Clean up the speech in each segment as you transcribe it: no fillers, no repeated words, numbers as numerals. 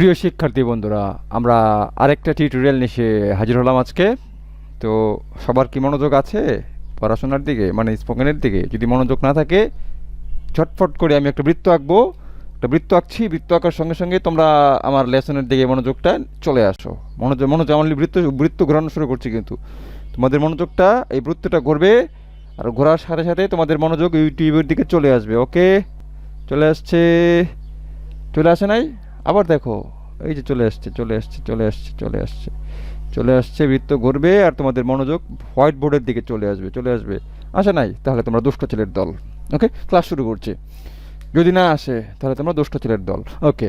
প্রিয় শিক্ষার্থী বন্ধুরা, আমরা আরেকটা টিউটোরিয়াল নিয়ে হাজির হলাম আজকে। তো সবার কি মনোযোগ আছে পড়াশোনার দিকে, মানে স্পোকেনের দিকে? যদি মনোযোগ না থাকে, ঝটফট করে আমি একটা বৃত্ত আঁকবো। একটা বৃত্ত আঁকছি, বৃত্ত আঁকার সঙ্গে সঙ্গে তোমরা আমার লেসনের দিকে মনোযোগটা চলে আসো। মনোযোগ মনোযোগ আমি বৃত্ত বৃত্ত ঘোরানো শুরু করছি, কিন্তু তোমাদের মনোযোগটা এই বৃত্তটা ঘুরবে, আর ঘোরার সাথে সাথে তোমাদের মনোযোগ ইউটিউবের দিকে চলে আসবে। ওকে, চলে আসছে? চলে আসে নাই? আবার দেখো, এই যে চলে আসছে, চলে আসছে, চলে আসছে, চলে আসছে, চলে আসছে। বৃত্ত ঘুরবে আর তোমাদের মনোযোগ হোয়াইট বোর্ডের দিকে চলে আসবে, চলে আসবে। আসে নাই? তাহলে তোমরা দুষ্ট ছেলের দল। ওকে, ক্লাস শুরু করছি। যদি না আসে তাহলে তোমরা দুষ্ট ছেলের দল। ওকে,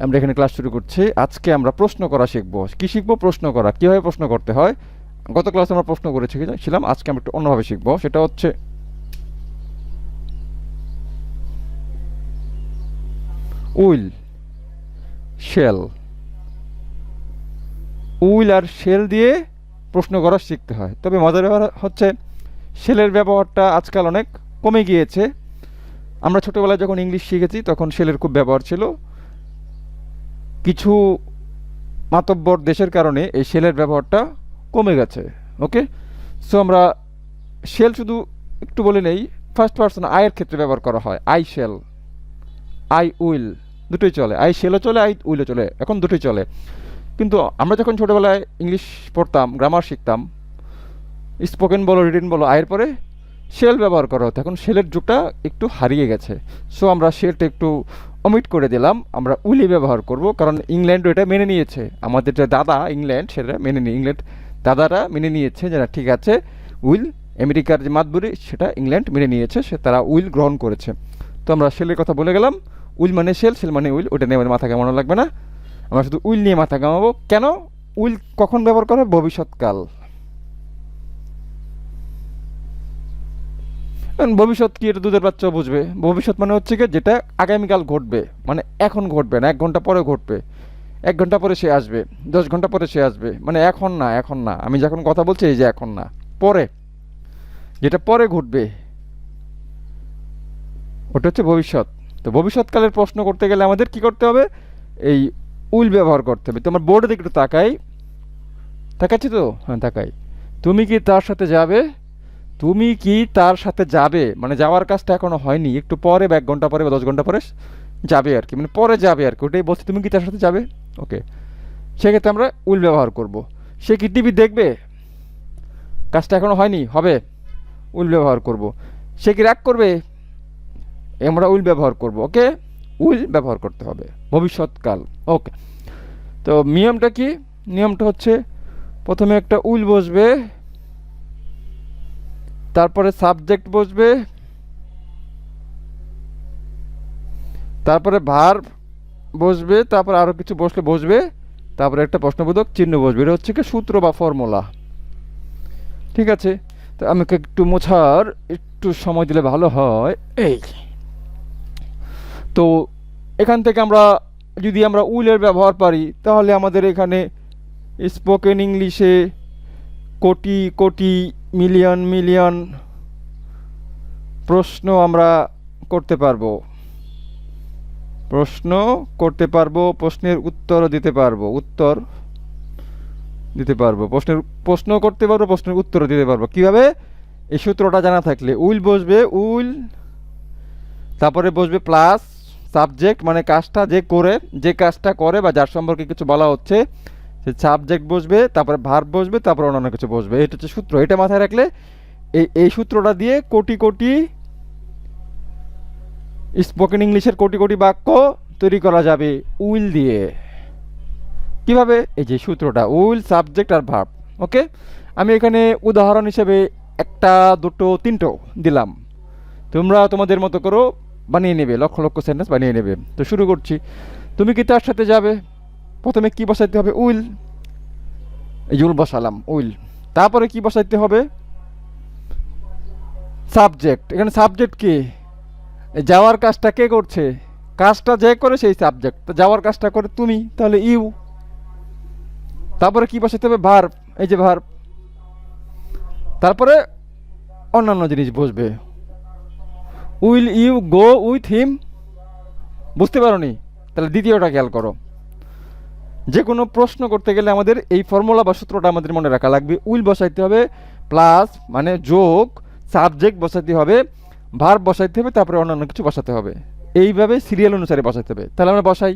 আমরা এখানে ক্লাস শুরু করছি। আজকে আমরা প্রশ্ন করা শিখবো। কি শিখবো? প্রশ্ন করা। কীভাবে প্রশ্ন করতে হয়। গত ক্লাসে আমরা প্রশ্ন করেছিলাম, আজকে আমরা একটু অন্যভাবে শিখবো। সেটা হচ্ছে উইল, শেল। উইল আর শেল দিয়ে প্রশ্ন করা শিখতে হয়। তবে মজার ব্যাপার হচ্ছে শেলের ব্যবহারটা আজকাল অনেক কমে গিয়েছে। আমরা ছোটোবেলায় যখন ইংলিশ শিখেছি তখন শেলের খুব ব্যবহার ছিল। কিছু মাতব্বর দেশের কারণে এই শেলের ব্যবহারটা কমে গেছে। ওকে, সো আমরা শেল শুধু একটু বলে নেই, ফার্স্ট পার্সন আয়ের ক্ষেত্রে ব্যবহার করা হয়। আই শেল, আই উইল, দুটোই চলে। আই শেলও চলে, আই উইলও চলে, এখন দুটোই চলে। কিন্তু আমরা যখন ছোটোবেলায় ইংলিশ পড়তাম, গ্রামার শিখতাম, স্পোকেন বলো, রিটেন বলো, আয়ের পরে শেল ব্যবহার করা হতো। এখন শেলের যুগটা একটু হারিয়ে গেছে। সো আমরা শেলটা একটু অমিট করে দিলাম, আমরা উইলি ব্যবহার করব, কারণ ইংল্যান্ডও এটা মেনে নিয়েছে। আমাদের যে দাদা ইংল্যান্ড, সেটা মেনে নিয়ে ইংল্যান্ড দাদারা মেনে নিয়েছে যে না, ঠিক আছে, উইল আমেরিকার যে মাতবরি সেটা ইংল্যান্ড মেনে নিয়েছে, সে তারা উইল গ্রহণ করেছে। তো আমরা শেলের কথা বলে গেলাম। উইল মানে শেল, শেল মানে উইল, ওটা নিয়ে আমাদের মাথা ঘামানো লাগবে না। আমরা শুধু উইল নিয়ে মাথা ঘামাবো। কেন? উইল কখন ব্যবহার করে? ভবিষ্যৎকাল। ভবিষ্যৎ কি, এটা দুধের বাচ্চাও বুঝবে। ভবিষ্যৎ মানে হচ্ছে কি, যেটা আগামীকাল ঘটবে, মানে এখন ঘটবে না, 1 ঘন্টা পরে ঘটবে, 1 ঘন্টা পরে সে আসবে, 10 ঘন্টা পরে সে আসবে, মানে এখন না, এখন না। আমি যখন কথা বলছি এই যে এখন না, পরে, যেটা পরে ঘটবে, ওটা হচ্ছে ভবিষ্যৎ। তো ভবিষ্যৎকালের প্রশ্ন করতে গেলে আমাদের কি করতে হবে? এই উইল ব্যবহার করতে হবে। তোমার বোর্ডে দিকে একটু তাকাই, তাকাচ্ছি তো? হ্যাঁ, তাকাই। তুমি কি তার সাথে যাবে? তুমি কি তার সাথে যাবে মানে যাওয়ার কাজটা এখনো হয়নি, একটু পরে বা 1 ঘন্টা পরে বা 10 ঘন্টা পরে যাবে আর কি, মানে পরে যাবে আর কি, ওটাই বলছি। তুমি কি তার সাথে যাবে? ওকে, সেক্ষেত্রে আমরা উইল ব্যবহার করব। সে কি টিভি দেখবে? কাজটা এখনো হয়নি, হবে, উইল ব্যবহার করব। সে কি রাগ করবে? আমরা উইল ব্যবহার করব। ওকে, উইল ব্যবহার করতে হবে, ভবিষ্যৎকাল। ওকে, তো নিয়মটা কি? নিয়মটা হচ্ছে প্রথমে একটা উইল বসবে, তারপরে সাবজেক্ট বসবে, তারপরে ভার্ব বসবে, তারপরে আরও কিছু বসলে বসবে, তারপরে একটা প্রশ্নবোধক চিহ্ন বসবে। এটা হচ্ছে কি সূত্র বা ফর্মুলা। ঠিক আছে, তো আমাকে একটু মোছার একটু সময় দিলে ভালো হয়। এই তো এখান থেকে আমরা যদি আমরা উইলের ব্যবহার পারি, তাহলে আমাদের এখানে স্পোকেন ইংলিশে কোটি কোটি, মিলিয়ন মিলিয়ন প্রশ্ন আমরা করতে পারবো, প্রশ্ন করতে পারবো, প্রশ্নের উত্তরও দিতে পারবো, উত্তর দিতে পারবো, প্রশ্ন করতে পারবো, প্রশ্নের উত্তরও দিতে পারবো। কিভাবে? এই সূত্রটা জানা থাকলে। উইল বসবে, উইল, তারপরে বসবে প্লাস সাবজেক্ট, মানে কাজটা যে করে, যে কাজটা করে বা যার সম্পর্কে কিছু বলা হচ্ছে, সে সাবজেক্ট বসবে, তারপরে ভার্ব বসবে, তারপরে অন্যান্য কিছু বসবে। এটা হচ্ছে সূত্র। এটা মাথায় রাখলে এই সূত্রটা দিয়ে কোটি কোটি স্পোকেন ইংলিশের কোটি কোটি বাক্য তৈরি করা যাবে উইল দিয়ে। কিভাবে? এই যে সূত্রটা, উইল, সাবজেক্ট আর ভার্ব। ওকে, আমি এখানে উদাহরণ হিসেবে 1টা 2টো 3টো দিলাম, তোমরা তোমাদের মতো করো বানিয়ে নেবে, লক্ষ লক্ষ সেন্টেন্স বানিয়ে নেবে। তো শুরু করছি। তুমি কি তার সাথে যাবে? প্রথমে কি বসাইতে হবে? উইল। এই যে উইল বসালাম, উইল। তারপরে কি বসাইতে হবে? সাবজেক্ট। এখানে সাবজেক্ট কি? যাওয়ার কাজটা কে করছে? কাজটা যে করে সেই সাবজেক্ট। তো যাওয়ার কাজটা করে তুমি, তাহলে ইউ। তারপরে কি বসাতে হবে? ভার্ব। এই যে ভার্ব। তারপরে অন্যান্য জিনিস বসবে। Will you go with him? বুঝতে পারোনি? তাহলে দ্বিতীয়টা খেয়াল করো। যে কোনো প্রশ্ন করতে গেলে আমাদের এই ফর্মুলা বা সূত্রটা আমাদের মনে রাখা লাগবে। উইল বসাইতে হবে, প্লাস মানে যোগ, সাবজেক্ট বসাইতে হবে, ভার্ব বসাইতে হবে, তারপরে অন্যান্য কিছু বসাতে হবে। এইভাবে সিরিয়াল অনুসারে বসাইতে হবে। তাহলে আমরা বসাই,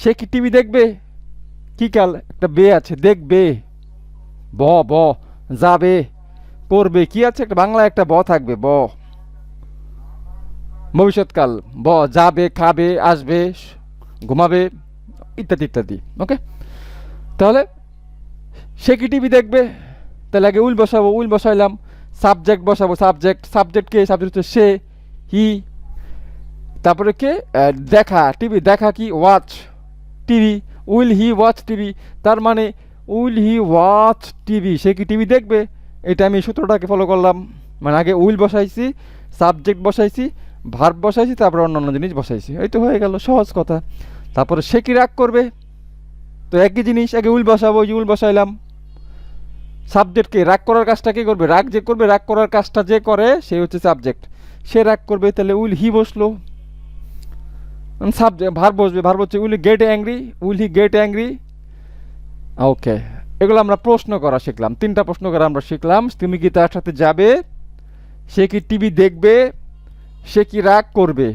সে কি টিভি দেখবে? কি কাল একটা বে আছে, দেখবে, ব ব, যাবে, করবে, কি আছে একটা বাংলা একটা ব থাকবে, ব, ভবিষ্যৎকাল, ব, যাবে, খাবে, আসবে, ঘুমাবে, ইত্যাদি ইত্যাদি। ওকে, তাহলে সে কি টিভি দেখবে? তাহলে আগে উইল বসাবো, উইল বসাইলাম, সাবজেক্ট বসাবো, সাবজেক্ট, সাবজেক্ট কে? সাবজেক্ট হচ্ছে সে, হি। তারপরে কে? দেখা, টিভি দেখা কি? Watch TV. Will he watch TV? তার মানে উইল হি ওয়াচ টিভি, সে কি টিভি দেখবে? এটা আমি সূত্রটাকে ফলো করলাম। মানে আগে উইল বসাইছি, সাবজেক্ট বসাইছি, ভার্ব বসাইছি, তারপরে অন্যান্য জিনিস বসাইছি, এই তো হয়ে গেল, সহজ কথা। তারপরে সে কি রাগ করবে? তো একই জিনিস, আগে উইল বসাবো, উইল বসাইলাম, সাবজেক্টকে, রাগ করার কাজটা কে করবে? রাগ যে করবে, রাগ করার কাজটা যে করে সে হচ্ছে সাবজেক্ট, সে রাগ করবে, তাহলে উইল হি বসলো। সাবজেক্ট, ভার্ব বসবে, ভার্ব হচ্ছে will get angry, will he get angry. Okay, এগুলো আমরা প্রশ্ন করা শিখলাম, 3টা প্রশ্ন করা আমরা শিখলাম। তুমি কি তার সাথে যাবে? সে কি টিভি দেখবে? সে কি রাগ করবে?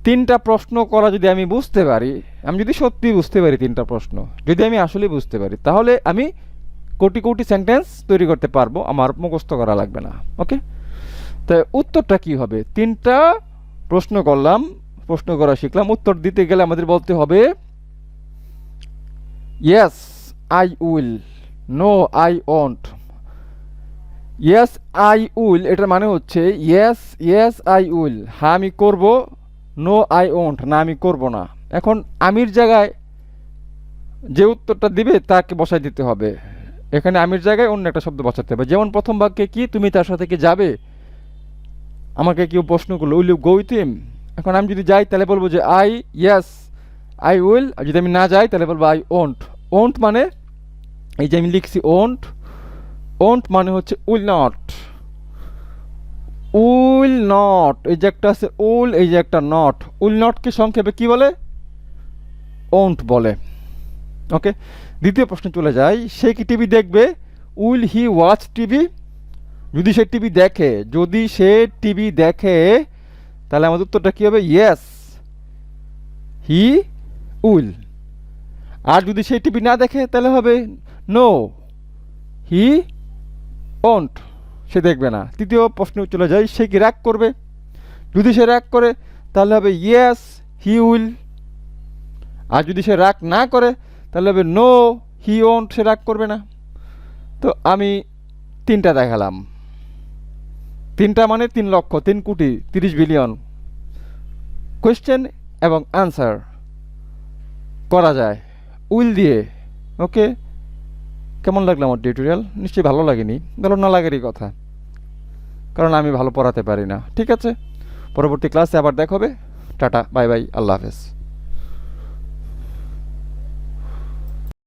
3টা প্রশ্ন করা যদি আমি বুঝতে পারি, আমি যদি সত্যি বুঝতে পারি 3টা প্রশ্ন, যদি আমি আসলে বুঝতে পারি, তাহলে আমি কোটি কোটি সেন্টেন্স তৈরি করতে পারবো, আমার মুখস্থ করা লাগবে না। ওকে, তো উত্তরটা কি হবে? 3টা প্রশ্ন করলাম, প্রশ্ন করা শিখলাম, উত্তর দিতে গেলে আমাদের বলতে হবে yes I will, no I won't. Yes I will এটার মানে হচ্ছে ইয়েস ইয়েস আই উইল, হ্যাঁ আমি করব, নো আই ওন্ট, না আমি করব না। এখন আমির জায়গায় যে উত্তরটা দিবে তাকে বসাই দিতে হবে, এখানে আমির জায়গায় অন্য একটা শব্দ বসাতে হবে। যেমন প্রথম বাক্যে কি, তুমি তার সাথে কি যাবে? আমাকে কেউ প্রশ্ন করলো will you go with him, এখন আমি যদি যাই তাহলে বলবো যে আই ইয়েস আই উইল, আর যদি আমি না যাই তাহলে বলবো আই ওন্ট। ওন্ট মানে এই যে আমি লিখছি ওন্ট, ওন্ট মানে হচ্ছে উইল নট, উইল নট, এই যে একটা আছে উইল, এই যে একটা নট, উইল নটকে সংক্ষেপে কি বলে? ওন্ট বলে। ওকে, দ্বিতীয় প্রশ্নে চলে যাই, সে কি টিভি দেখবে? Will he watch TV? যদি সে টিভি দেখে, যদি সে টিভি দেখে, তাহলে আমাদের উত্তরটা কি হবে? Yes he will. আর যদি সে টিভি না দেখে তাহলে হবে নো হি ওন্ট, সে দেখবে না। তৃতীয় প্রশ্নে চলে যাই, সে কি রাগ করবে? যদি সে রাগ করে তাহলে হবে ইয়েস হি উইল। আর যদি সে রাগ না করে তাহলে হবে নো হি ওন্ট, সে রাগ করবে না। তো আমি 3টা দেখালাম, 3টা মানে 3 লক্ষ, 3 কোটি, 30 বিলিয়ন কোয়েশ্চেন এবং আনসার করা যায় উইল দিয়ে। ওকে, কেমন লাগলো আমার টিউটোরিয়াল? নিশ্চয়ই ভালো লাগেনি, ভালো না লাগারই কথা, কারণ আমি ভালো পড়াতে পারি না। ঠিক আছে, পরবর্তী ক্লাসে আবার দেখা হবে। টাটা, বাই বাই, আল্লাহ হাফেজ।